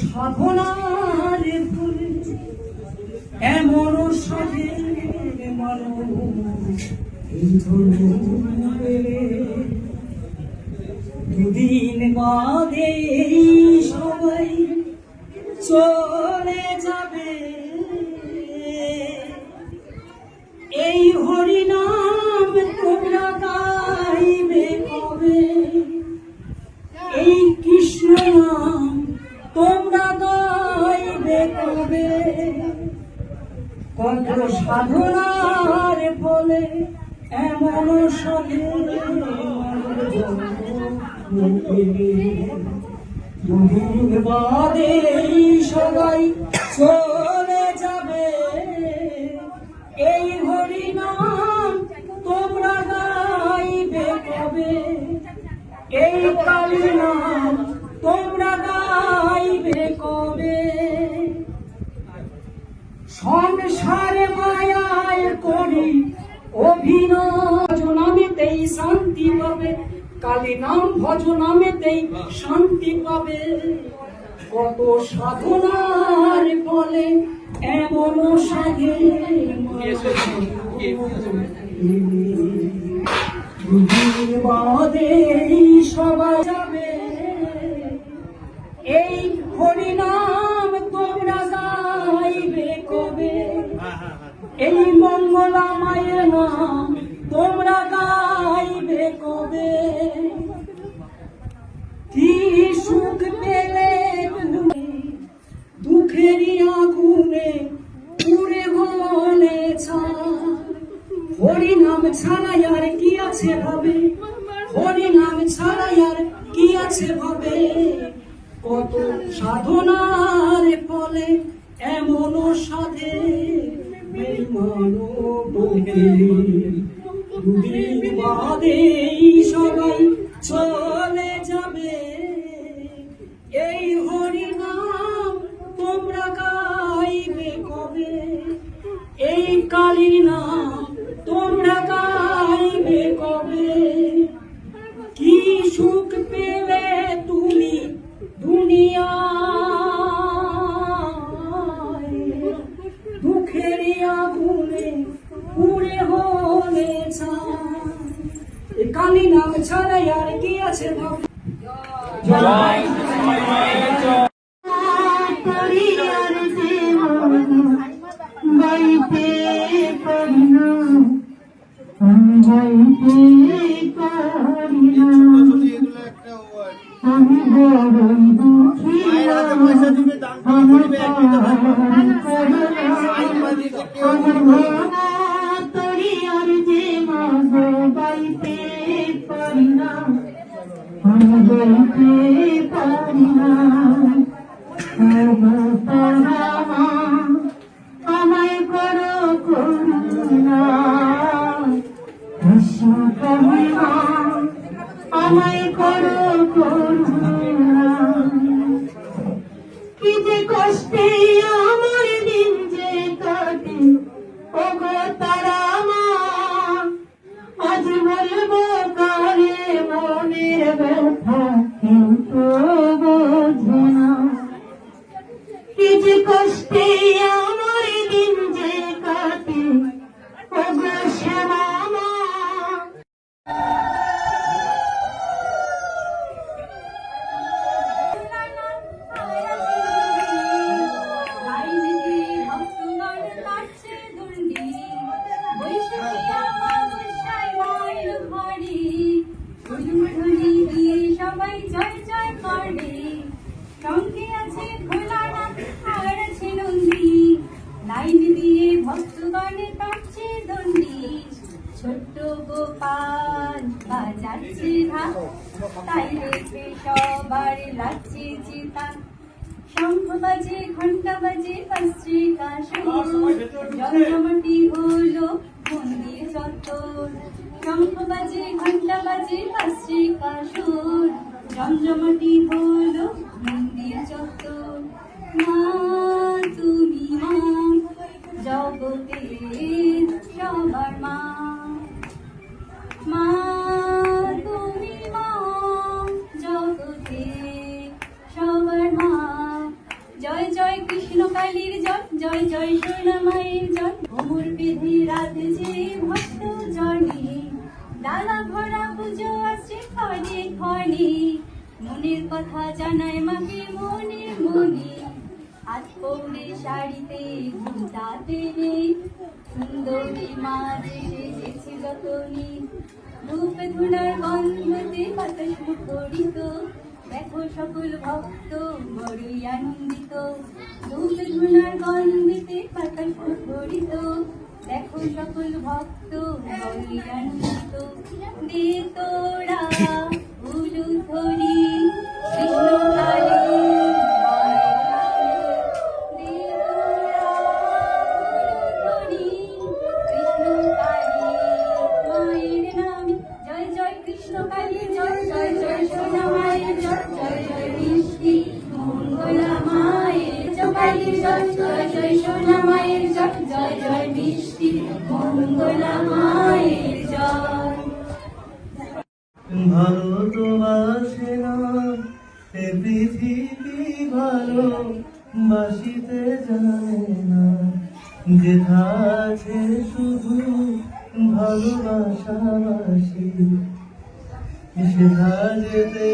সাধনার ফুলে এমন সাধে মানুষ দুদিন বাদে সবাই চলে যাবে। এই হরিনাম তোমরা গাইবে কবে? এই কৃষ্ণ নাম তোমরা গাইবে কবে? কত সাধনার ফলে এমন সাধে দুদিন বাদে সবাই চলে যাবে। এই হরিনাম তোমরা গাইবে কবে? এই কালী নাম তোমরা গাইবে কবে? সংসারে মায়ায় করি অভিনয়, ভজনামেতেই শান্তি পাবে। কালী নাম ভজনামেতেই শান্তি পাবে। কত সাধনার ফলে এমন সাধে দুদিন বাদে সবাই যাবে। এই হরিনাম তোমরা গাইবে কবে? এই মঙ্গলামায়ের নাম তোমরা গাইবে কবে? কি সুখ পেলে দুঃখেরই আগুনে পুড়ে বলে হরিনাম ছাড়া আর কি আছে ভাবে? হরিনাম ছাড়া আর কি আছে ভাবে? কত সাধনার ফলে এমন সাধে দুদিন বাদে সবাই চলে যাবে। এই হরিনাম তোমরা গাইবে কবে? এই কালীর নাম তোমরা গাইবে কবে? কি সুখ পেলে তুমি দুনিয়ায়, দুঃখেরই আগুনে পুড়ে হলে ছাই। কালী নাম ছাড়া আর কি আছে ভাব? আমায় করো করুণা, আমায় করো করুণা। কি যে কষ্টে আমার দিন যে কাটে ওগো তারা মা, আজ বলবো কারে মনের ব্যথা কেউ তো বোঝে না। কি যে কষ্টে আমার দিন যে কাটে ওগো শ্যামা মা। সবাই জয় জয় করে, সঙ্গে আছে ভোলানাথ আর আছে নন্দী। লাইন দিয়ে ভক্তগণে কাটছে দণ্ডি, ছোট্ট গোপাল বাজাচ্ছে ঢাক, তাই দেখে সবার লাগছে চিতা। শঙ্খ বাজে ঘন্টা বাজে বাজছে কাশর, জমজমাটি হলো মন্দির চত্বর। শঙ্খ বাজে ঘন্টা বাজে বাজছে কাশর, জমজমাটি হলো মন্দির চত্বর। মা তুমি মা, জগতের সবার মা। মা তুমি মা, জগতের সবার মা। কালীর জয় জয় জয় সোনা মায়ের জয় ঘুমুর বিধি রাধছে ভক্ত জনে ডালা ভরা পুজো আছে ক্ষণে ক্ষণে মনের কথা জানায় মাকে মনে মনে আজ পৌরে শাড়িতে ঘুমটাতে নেই সুন্দরী মা যে সেজেছে যতনে রূপ ধুলার গন্ধতে বাতাস মুখরিত দেখো সকল ভক্ত বড়ই আনন্দিত রূপ ধুলার গন্ধতে বাতাস মুখরিত দেখো সকল ভক্ত বড়ই আনন্দিত দে তোরা উলু ধরি কৃষ্ণ কালী কৃষ্ণ কালী জয় জয় জয় সোনা মায়ের জয় জয় জয় মিষ্টি মঙ্গলা মায়ের জয় কালী জয় জয় জয় সোনা মায়ের জয় জয় জয় মিষ্টি মঙ্গলা মায়ের জয় ভালো তো বাসে না এ পৃথিবী ভালো বাসিতে জানে না যেথা আছে শুধু ভালোবাসাবাসি সেথা যেতে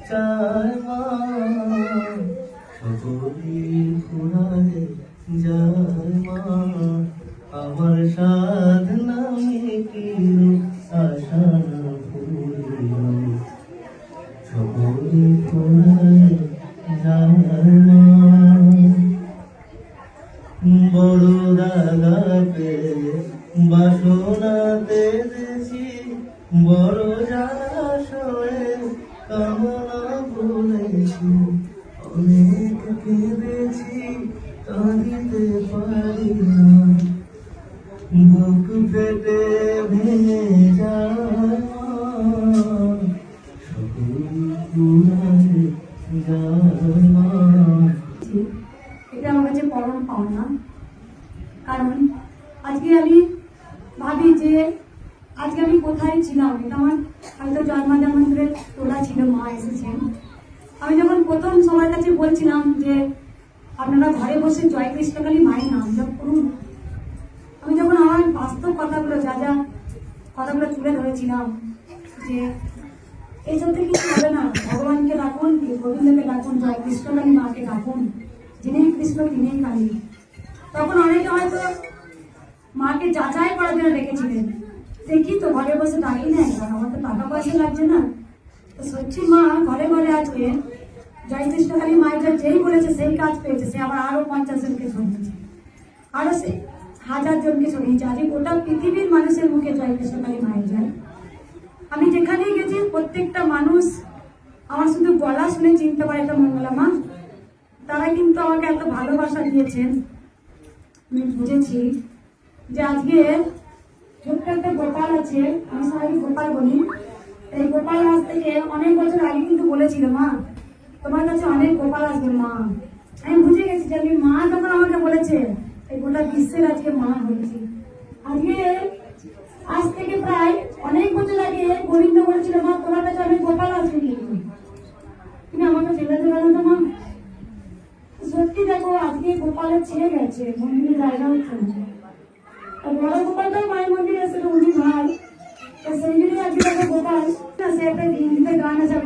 চায় মা সকলি ফুরায় যায় মা আমার সাধনা মিটিল আশা না ভুলিল সকলি ফুরায় যায় মা বড় দাদা পেয়ে বাসনাতে দেছি বড় জলাশয়ে কামনা বলেছি অনেক কেঁদেছি কাঁদিতে পারি না বুক ফেটে ভেঙে যায় সকল পুরায় যায় মা। এটা আমার কাছে পরম পাওনা। কারণ আজকে আমি ভাবি যে আজকে আমি কোথায় ছিলাম, এটা আমার হয়তো জন্মদিনে তোলা ছিল, মা এসেছেন। আমি যখন প্রথম সবার কাছে বলছিলাম যে আপনারা ঘরে বসে জয় কৃষ্ণকালী মায়ের নাম জপ করুন, আমি যখন আমার বাস্তব কথাগুলো যা যা কথাগুলো তুলে ধরেছিলাম যে এইসব থেকে কিছু হবে না, ভগবানকে ডাকুন, গোবিন্দকে ডাকুন, জয় কৃষ্ণকালী মাকে ডাকুন, যিনি কৃষ্ণ তিনিই কালী। তখন অনেকে হয়তো মাকে যাচাই করার জন্য রেখেছিলেন, দেখি তো ঘরে বসে ডাকি না, একবার আমার তো টাকা পয়সা লাগছে না। তো সত্যি মা ঘরে ঘরে আজকে জয় কৃষ্ণকালী মায়ের যেই বলেছে সেই কাজ পেয়েছে, সে আবার আরো 50 জনকে ছড়িয়েছে, আরো সে 1000 জনকে ছড়িয়েছে। আজকে গোটা পৃথিবীর মানুষের মুখে জয় কৃষ্ণকালী মায়ের যায়। আমি যেখানেই গেছি প্রত্যেকটা মানুষ আমার শুধু গলা শুনে চিনতে পারে এটা মঙ্গলা মা। তারা কিন্তু আমাকে এত ভালোবাসা দিয়েছেন, আমি বুঝেছি যে আজকে ছোট্ট একটা গোপাল আছে, আমি সবাই গোপাল বলি। এই গোপাল আজ থেকে অনেক বছর আগে কিন্তু বলেছিল, মা তোমার কাছে অনেক গোপাল আসবে মা। আমি বুঝে গেছি যে আমি মা যখন আমাকে বলেছে, এই গোটা বিশ্বের আজকে মা বলেছি। আজকে আজ থেকে প্রায় অনেক বছর আগে গোবিন্দ বলেছিল, মা তোমার কাছে অনেক গোপাল আসবে কিন্তু তুমি আমাকে ফেলে দেবে না তো মা। সত্যি দেখো আজকে গোপালের ছেড়ে গেছে, মন্দিরে জায়গা হচ্ছে না। বড় গোপালটাও মায়ের মন্দিরে এসে উনি ভাই, সেই জন্য আজকে দেখো গোপাল সে একটা হিন্দিতে গান আছে,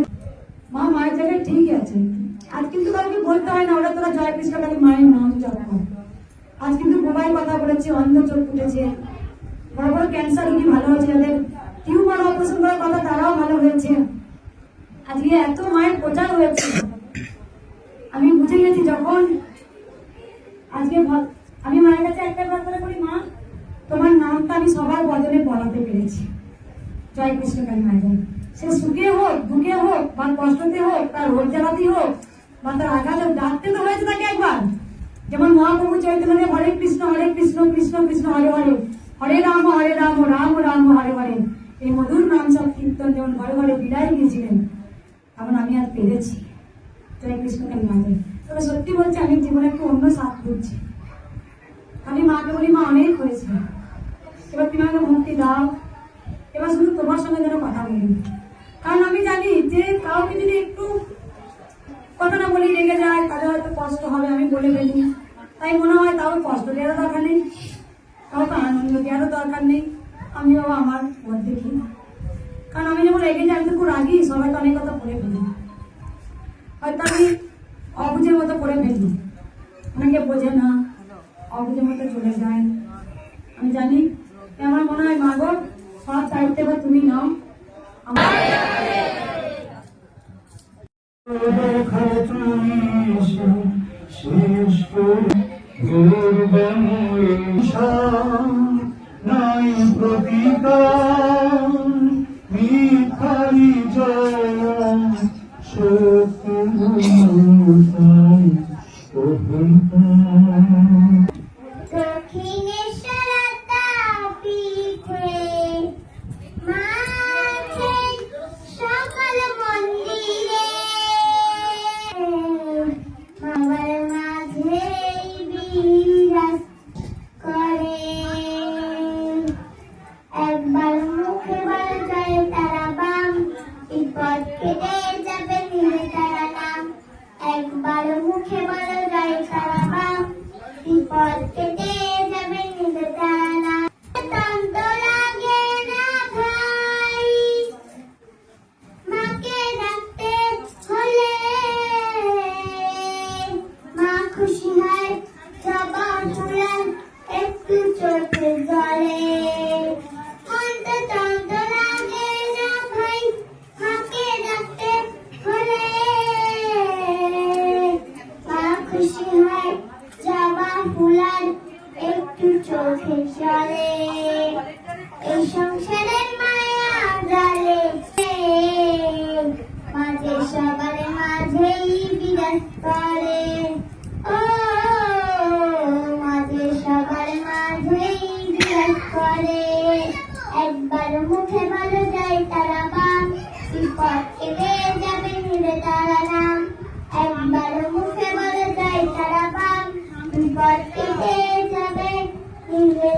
মা মায়ের জায়গায় ঠিক আছে। আজ কিন্তু কাউকে বলতে হয় না ওরা তোরা জয় কৃষ্ণকালী মায়ের নাম জপ কর। আজ কিন্তু মোবাইল কথা বলেছে, অন্ধ চোখ ফুটেছে, বড় বড় ক্যান্সার রোগী ভালো হয়েছে, যাদের টিউমার অপারেশন করার কথা তারাও ভালো হয়েছে। আজকে এত মায়ের প্রচার হয়েছে। আমি বুঝে গেছি যখন আজকে আমি মায়ের কাছে একটা প্রার্থনা করি, মা তোমার নামটা আমি সবার বদলে বলাতে পেরেছি, জয় কৃষ্ণকালী মায়ের। সে সুখে হোক, দুঃখে হোক, বা কষ্টতে হোক, তার রোগ জ্বালাতে হোক, বা তার আঘাত হোক, ডাকতে তো হয়েছে তাকে একবার। যেমন মহাপ্রভু চৈতন্য হরে কৃষ্ণ কৃষ্ণ কৃষ্ণ হরে হরে, হরে রাম রাম রাম হরে হরে, এই মধুর নাম সব কীর্তন যেমন ঘরে ঘরে বিদায় গিয়েছিলেন, তেমন আমি আর পেরেছি জয় কৃষ্ণকালী মায়ের। তবে সত্যি বলছি আমি জীবনে একটু অন্য স্বাদ করছি। আমি মাকে বলি, মা অনেক হয়েছে, এবার তুমি আমাকে মুক্তি দাও, এবার শুধু তোমার সঙ্গে যেন কথা বলি। কারণ আমি জানি যে কাউকে যদি একটু কথা না বলি রেগে যায়, তাদের হয়তো কষ্ট হবে, আমি বলে ফেলি, তাই মনে হয় তাও কষ্ট দেওয়ারও দরকার নেই, তাও তো আনন্দ দেওয়ারও দরকার নেই, আমি বাবা আমার পথ দেখি। কারণ আমি যখন রেগে যাই আমি তো খুব রাগি, সবাই তো অনেক কথা বলে ফেলি, হয়তো আমি অবুঝের মতো করে ফেলি, অনেকে বোঝে না, অবুঝের মতো চলে যায়। আমি জানি আমার মনে হয় মা গো সব দায়িত্ব এবার তুমি নাও। আমার শেষ নাই প্রতিকার মিথালি জয় দক্ষিণেশ্বর তাপিতে মাঝে সকল মন্দিরে বাবার মাঝে বিরাজ করে একবার মুখে বলা যায় তারা বাম বিপদ কেটে যাবে নিলে তারা নাম একবার মুখে বলা যায় তারা বাম বিপদ কেটে যাবে নিলে তারা নাম তন্ত লাগে না ভাই মাকে ডাকতে হলে মা খুশি হয় জবান ফুলান একটু চোখে জলে তন্ত লাগে না ভাই মাকে ডাকতে হলে মা খুশি হয় জবান ফুলান একটু চোখে জলে এই সংসারের মায়া জালে মাঝে সবার মাঝেই বিরাজ করে ও মাঝে সবার মাঝেই বিরাজ করে একবার মুখে বলা যায় তারা বাম বিপদ কেটে যাবে নিলে তারা নাম একবার মুখে বলা যায় তারা বাম বিপদ কেটে যাবে নিলে